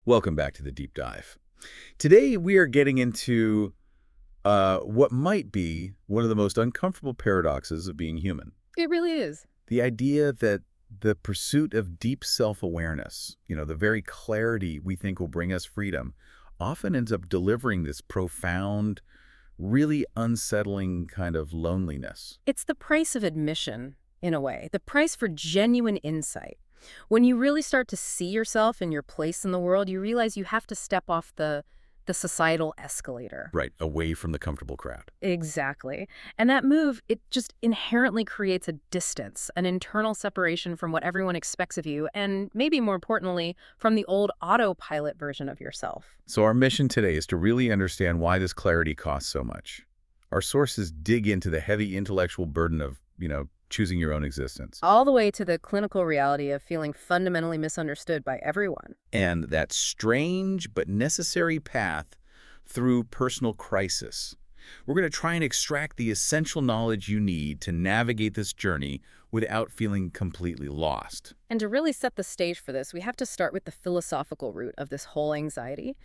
Welcome back to the Deep Dive. Today we are getting into what might be one of the most uncomfortable paradoxes of being human. It really is. The idea that the pursuit of deep self-awareness, the very clarity we think will bring us freedom, often ends up delivering this profound, really unsettling kind of loneliness. It's the price of admission, in a way, the price for genuine insight. When you really start to see yourself and your place in the world, you realize you have to step off the societal escalator. Right, away from the comfortable crowd. Exactly. And that move, it just inherently creates a distance, an internal separation from what everyone expects of you, and maybe more importantly, from the old autopilot version of yourself. So our mission today is to really understand why this clarity costs so much. Our sources dig into the heavy intellectual burden of, choosing your own existence. All the way to the clinical reality of feeling fundamentally misunderstood by everyone. And that strange but necessary path through personal crisis. We're going to try and extract the essential knowledge you need to navigate this journey without feeling completely lost. And to really set the stage for this, we have to start with the philosophical root of this whole anxiety.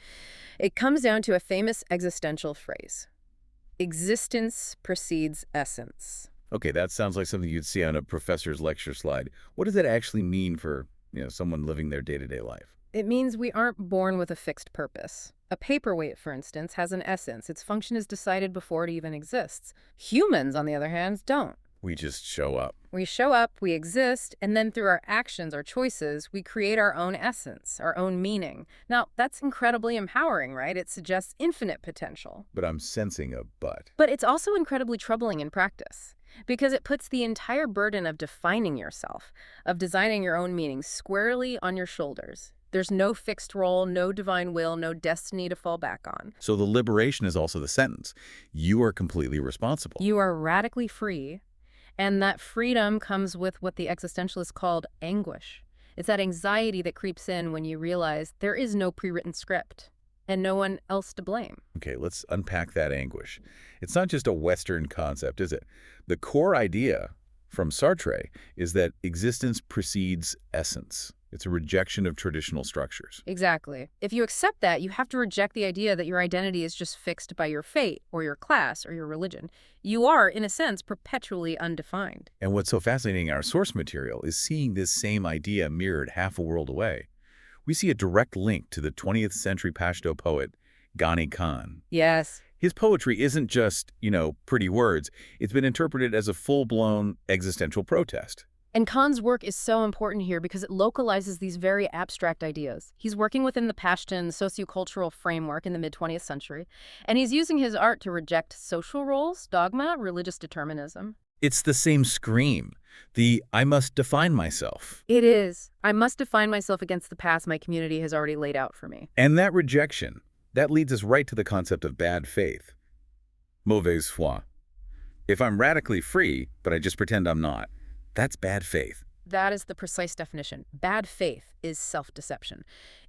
It comes down to a famous existential phrase: existence precedes essence. Okay, that sounds like something you'd see on a professor's lecture slide. What does that actually mean for, someone living their day-to-day life? It means we aren't born with a fixed purpose. A paperweight, for instance, has an essence. Its function is decided before it even exists. Humans, on the other hand, don't. We just show up. We show up, we exist, and then through our actions, our choices, we create our own essence, our own meaning. Now, that's incredibly empowering, right? It suggests infinite potential. But I'm sensing a but. But it's also incredibly troubling in practice, because it puts the entire burden of defining yourself, of designing your own meaning, squarely on your shoulders. There's no fixed role, no divine will, no destiny to fall back on. So the liberation is also the sentence. You are completely responsible. You are radically free, and that freedom comes with what the existentialists called anguish. It's that anxiety that creeps in when you realize there is no pre-written script and no one else to blame. Okay, let's unpack that anguish. It's not just a Western concept, is it? The core idea from Sartre is that existence precedes essence. It's a rejection of traditional structures. Exactly. If you accept that, you have to reject the idea that your identity is just fixed by your fate or your class or your religion. You are, in a sense, perpetually undefined. And what's so fascinating in our source material is seeing this same idea mirrored half a world away. We see a direct link to the 20th century Pashto poet, Ghani Khan. Yes. His poetry isn't just, pretty words. It's been interpreted as a full-blown existential protest. And Khan's work is so important here because it localizes these very abstract ideas. He's working within the Pashtun sociocultural framework in the mid-20th century, and he's using his art to reject social roles, dogma, religious determinism. It's the same scream, the I must define myself. It is. I must define myself against the path my community has already laid out for me. And that rejection, that leads us right to the concept of bad faith. Mauvaise foi. If I'm radically free, but I just pretend I'm not, that's bad faith. That is the precise definition. Bad faith is self-deception.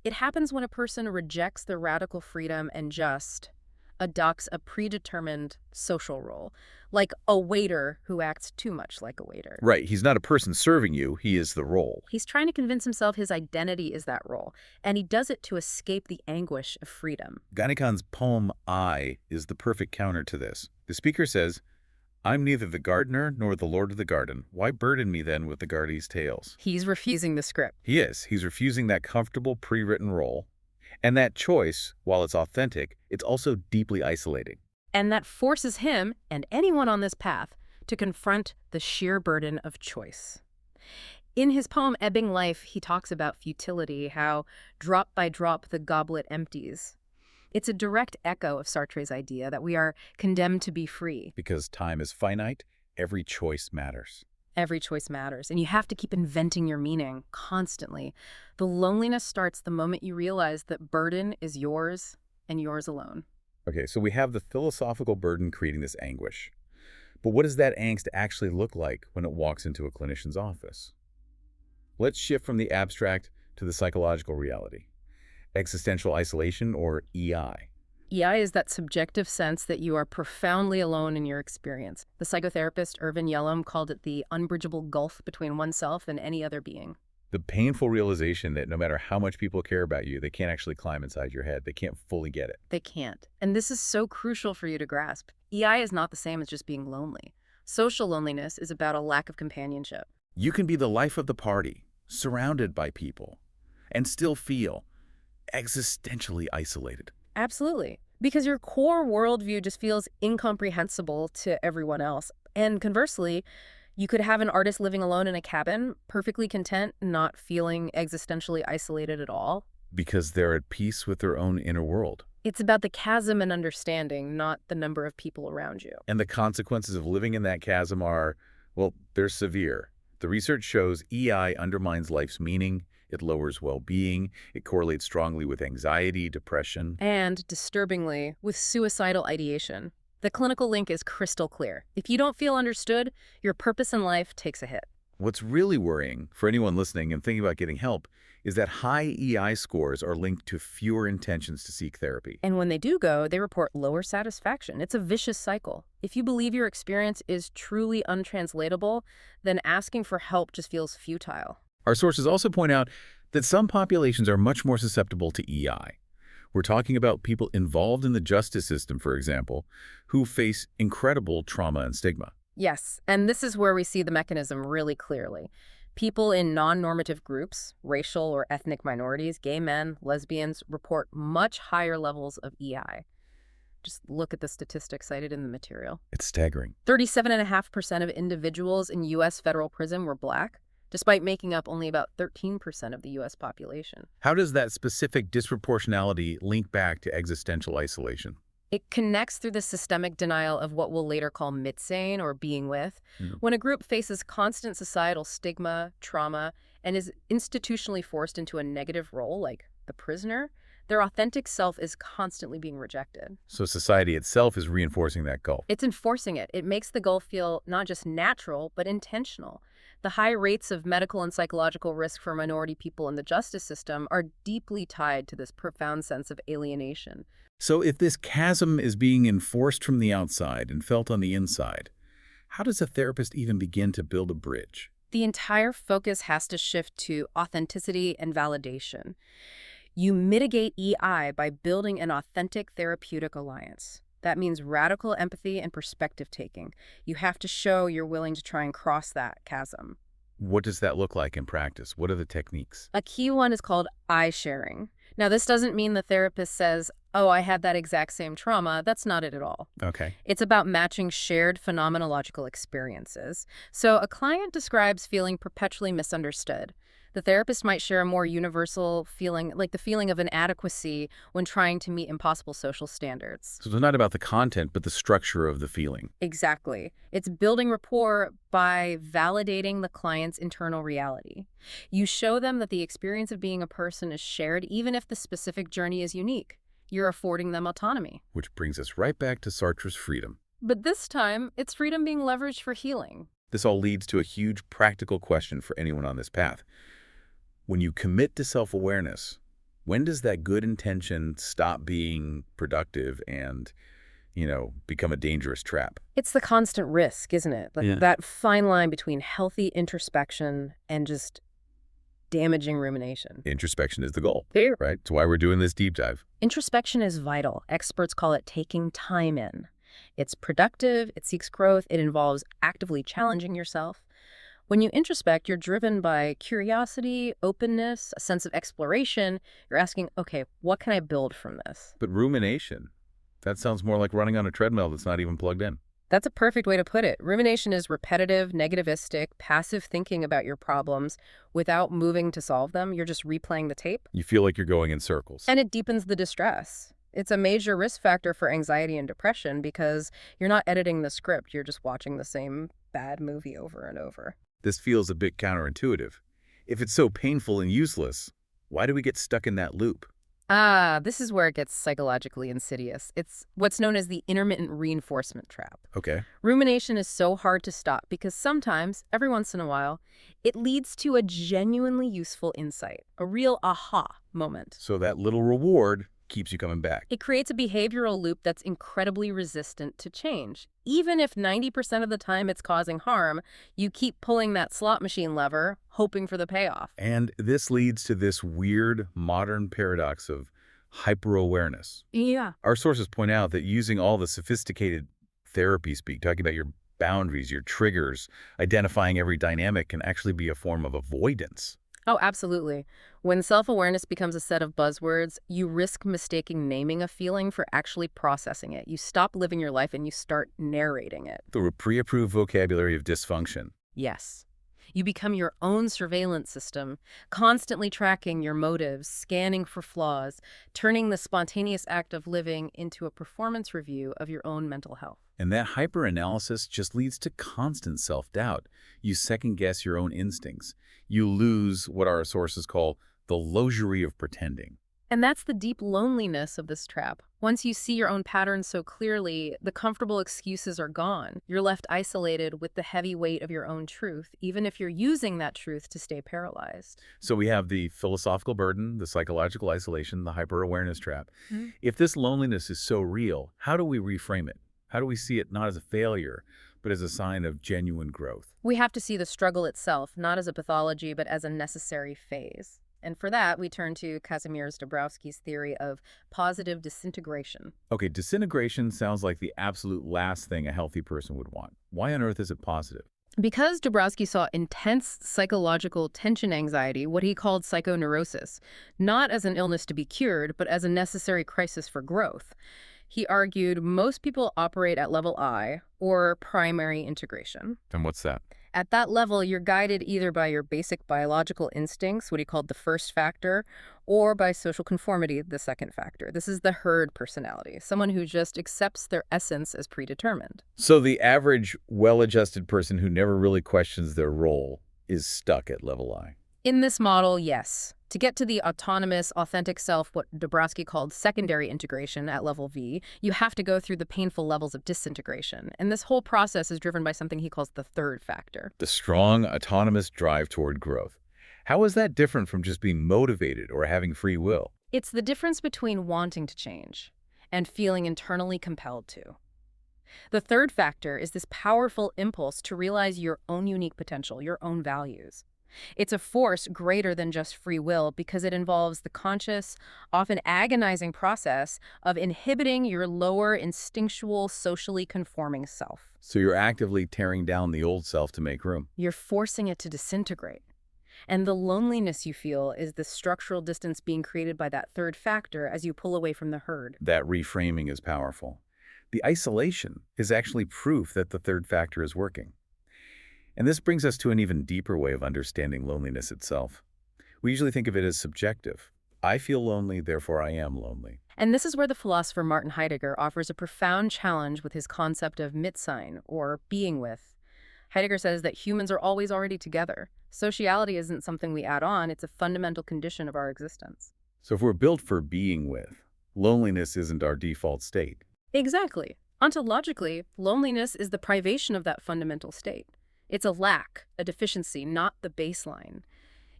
It happens when a person rejects the radical freedom and just adopts a predetermined social role, like a waiter who acts too much like a waiter. Right, he's not a person serving you, he is the role. He's trying to convince himself his identity is that role, and he does it to escape the anguish of freedom. Ghani Khan's poem I is the perfect counter to this. The speaker says, I'm neither the gardener nor the lord of the garden. Why burden me then with the gardener's tales? He's refusing the script. He is. He's refusing that comfortable pre-written role. And that choice, while it's authentic, it's also deeply isolating. And that forces him, and anyone on this path, to confront the sheer burden of choice. In his poem Ebbing Life, he talks about futility, how drop by drop the goblet empties. It's a direct echo of Sartre's idea that we are condemned to be free. Because time is finite, every choice matters. Every choice matters, and you have to keep inventing your meaning constantly. The loneliness starts the moment you realize that burden is yours and yours alone. Okay, so we have the philosophical burden creating this anguish. But what does that angst actually look like when it walks into a clinician's office? Let's shift from the abstract to the psychological reality. Existential isolation, or EI. EI is that subjective sense that you are profoundly alone in your experience. The psychotherapist Irvin Yalom called it the unbridgeable gulf between oneself and any other being. The painful realization that no matter how much people care about you, they can't actually climb inside your head. They can't fully get it. They can't. And this is so crucial for you to grasp. EI is not the same as just being lonely. Social loneliness is about a lack of companionship. You can be the life of the party, surrounded by people, and still feel existentially isolated. Absolutely. Because your core worldview just feels incomprehensible to everyone else. And conversely, you could have an artist living alone in a cabin, perfectly content, not feeling existentially isolated at all. Because they're at peace with their own inner world. It's about the chasm in understanding, not the number of people around you. And the consequences of living in that chasm are, well, they're severe. The research shows EI undermines life's meaning, it lowers well-being, it correlates strongly with anxiety, depression. And, disturbingly, with suicidal ideation. The clinical link is crystal clear. If you don't feel understood, your purpose in life takes a hit. What's really worrying for anyone listening and thinking about getting help is that high EI scores are linked to fewer intentions to seek therapy. And when they do go, they report lower satisfaction. It's a vicious cycle. If you believe your experience is truly untranslatable, then asking for help just feels futile. Our sources also point out that some populations are much more susceptible to EI. We're talking about people involved in the justice system, for example, who face incredible trauma and stigma. Yes, and this is where we see the mechanism really clearly. People in non-normative groups, racial or ethnic minorities, gay men, lesbians, report much higher levels of EI. Just look at the statistics cited in the material. It's staggering. 37.5% of individuals in U.S. federal prison were Black, despite making up only about 13% of the U.S. population. How does that specific disproportionality link back to existential isolation? It connects through the systemic denial of what we'll later call mitsane, or being with. When a group faces constant societal stigma, trauma, and is institutionally forced into a negative role, like the prisoner, their authentic self is constantly being rejected. So society itself is reinforcing that gulf. It's enforcing it. It makes the gulf feel not just natural, but intentional. The high rates of medical and psychological risk for minority people in the justice system are deeply tied to this profound sense of alienation. So if this chasm is being enforced from the outside and felt on the inside, how does a therapist even begin to build a bridge? The entire focus has to shift to authenticity and validation. You mitigate EI by building an authentic therapeutic alliance. That means radical empathy and perspective taking. You have to show you're willing to try and cross that chasm. What does that look like in practice? What are the techniques? A key one is called I sharing. Now, this doesn't mean the therapist says, oh, I had that exact same trauma. That's not it at all. Okay. It's about matching shared phenomenological experiences. So a client describes feeling perpetually misunderstood. The therapist might share a more universal feeling, like the feeling of inadequacy when trying to meet impossible social standards. So it's not about the content, but the structure of the feeling. Exactly. It's building rapport by validating the client's internal reality. You show them that the experience of being a person is shared, even if the specific journey is unique. You're affording them autonomy. Which brings us right back to Sartre's freedom. But this time, it's freedom being leveraged for healing. This all leads to a huge practical question for anyone on this path. When you commit to self-awareness, when does that good intention stop being productive and, become a dangerous trap? It's the constant risk, isn't it? That fine line between healthy introspection and just damaging rumination. Introspection is the goal, Fair. right? It's why we're doing this deep dive. Introspection is vital. Experts call it taking time in. It's productive, it seeks growth, it involves actively challenging yourself. When you introspect, you're driven by curiosity, openness, a sense of exploration. You're asking, okay, what can I build from this? But rumination, that sounds more like running on a treadmill that's not even plugged in. That's a perfect way to put it. Rumination is repetitive, negativistic, passive thinking about your problems without moving to solve them. You're just replaying the tape. You feel like you're going in circles. And it deepens the distress. It's a major risk factor for anxiety and depression because you're not editing the script. You're just watching the same bad movie over and over. This feels a bit counterintuitive. If it's so painful and useless, why do we get stuck in that loop? This is where it gets psychologically insidious. It's what's known as the intermittent reinforcement trap. Okay. Rumination is so hard to stop because sometimes, every once in a while, it leads to a genuinely useful insight, a real aha moment. So that little reward keeps you coming back. It creates a behavioral loop that's incredibly resistant to change. Even if 90% of the time it's causing harm, you keep pulling that slot machine lever, hoping for the payoff. And this leads to this weird modern paradox of hyper-awareness. Yeah. Our sources point out that using all the sophisticated therapy speak, talking about your boundaries, your triggers, identifying every dynamic can actually be a form of avoidance. Oh, absolutely. When self-awareness becomes a set of buzzwords, you risk mistaking naming a feeling for actually processing it. You stop living your life and you start narrating it. The pre-approved vocabulary of dysfunction. Yes. You become your own surveillance system, constantly tracking your motives, scanning for flaws, turning the spontaneous act of living into a performance review of your own mental health. And that hyper-analysis just leads to constant self-doubt. You second-guess your own instincts. You lose what our sources call the luxury of pretending. And that's the deep loneliness of this trap. Once you see your own patterns so clearly, the comfortable excuses are gone. You're left isolated with the heavy weight of your own truth, even if you're using that truth to stay paralyzed. So we have the philosophical burden, the psychological isolation, the hyper-awareness trap. Mm-hmm. If this loneliness is so real, how do we reframe it? How do we see it not as a failure, but as a sign of genuine growth? We have to see the struggle itself, not as a pathology, but as a necessary phase. And for that, we turn to Kazimierz Dabrowski's theory of positive disintegration. Okay, disintegration sounds like the absolute last thing a healthy person would want. Why on earth is it positive? Because Dabrowski saw intense psychological tension anxiety, what he called psychoneurosis, not as an illness to be cured, but as a necessary crisis for growth. He argued most people operate at level I, or primary integration. And what's that? At that level, you're guided either by your basic biological instincts, what he called the first factor, or by social conformity, the second factor. This is the herd personality, someone who just accepts their essence as predetermined. So the average well-adjusted person who never really questions their role is stuck at level I. In this model, yes. To get to the autonomous, authentic self, what Dabrowski called secondary integration at level V, you have to go through the painful levels of disintegration. And this whole process is driven by something he calls the third factor. The strong, autonomous drive toward growth. How is that different from just being motivated or having free will? It's the difference between wanting to change and feeling internally compelled to. The third factor is this powerful impulse to realize your own unique potential, your own values. It's a force greater than just free will because it involves the conscious, often agonizing process of inhibiting your lower instinctual, socially conforming self. So you're actively tearing down the old self to make room. You're forcing it to disintegrate. And the loneliness you feel is the structural distance being created by that third factor as you pull away from the herd. That reframing is powerful. The isolation is actually proof that the third factor is working. And this brings us to an even deeper way of understanding loneliness itself. We usually think of it as subjective. I feel lonely, therefore I am lonely. And this is where the philosopher Martin Heidegger offers a profound challenge with his concept of Mitsein, or being with. Heidegger says that humans are always already together. Sociality isn't something we add on, it's a fundamental condition of our existence. So if we're built for being with, loneliness isn't our default state. Exactly. Ontologically, loneliness is the privation of that fundamental state. It's a lack, a deficiency, not the baseline.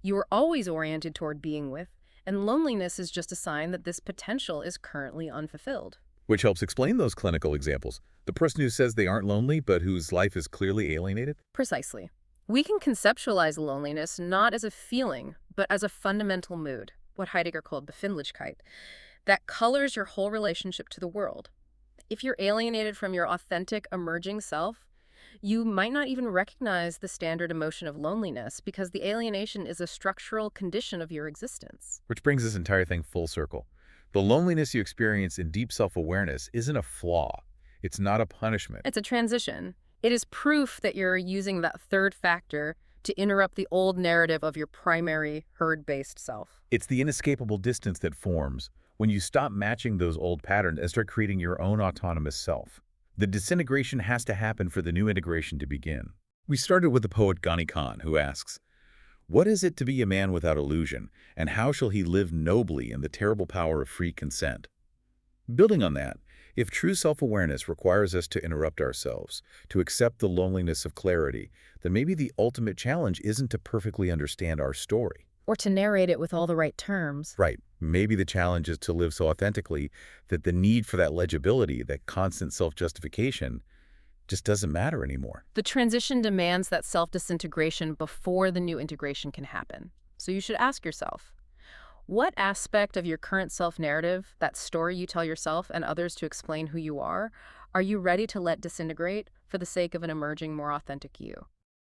You are always oriented toward being with, and loneliness is just a sign that this potential is currently unfulfilled. Which helps explain those clinical examples. The person who says they aren't lonely, but whose life is clearly alienated? Precisely. We can conceptualize loneliness not as a feeling, but as a fundamental mood, what Heidegger called Befindlichkeit, that colors your whole relationship to the world. If you're alienated from your authentic, emerging self, you might not even recognize the standard emotion of loneliness because the alienation is a structural condition of your existence. Which brings this entire thing full circle. The loneliness you experience in deep self-awareness isn't a flaw. It's not a punishment. It's a transition. It is proof that you're using that third factor to interrupt the old narrative of your primary herd-based self. It's the inescapable distance that forms when you stop matching those old patterns and start creating your own autonomous self. The disintegration has to happen for the new integration to begin. We started with the poet Ghani Khan, who asks, "What is it to be a man without illusion, and how shall he live nobly in the terrible power of free consent?" Building on that, if true self-awareness requires us to interrupt ourselves, to accept the loneliness of clarity, then maybe the ultimate challenge isn't to perfectly understand our story. Or to narrate it with all the right terms. Right. Maybe the challenge is to live so authentically that the need for that legibility, that constant self-justification, just doesn't matter anymore. The transition demands that self-disintegration before the new integration can happen. So you should ask yourself, what aspect of your current self-narrative, that story you tell yourself and others to explain who you are you ready to let disintegrate for the sake of an emerging, more authentic you?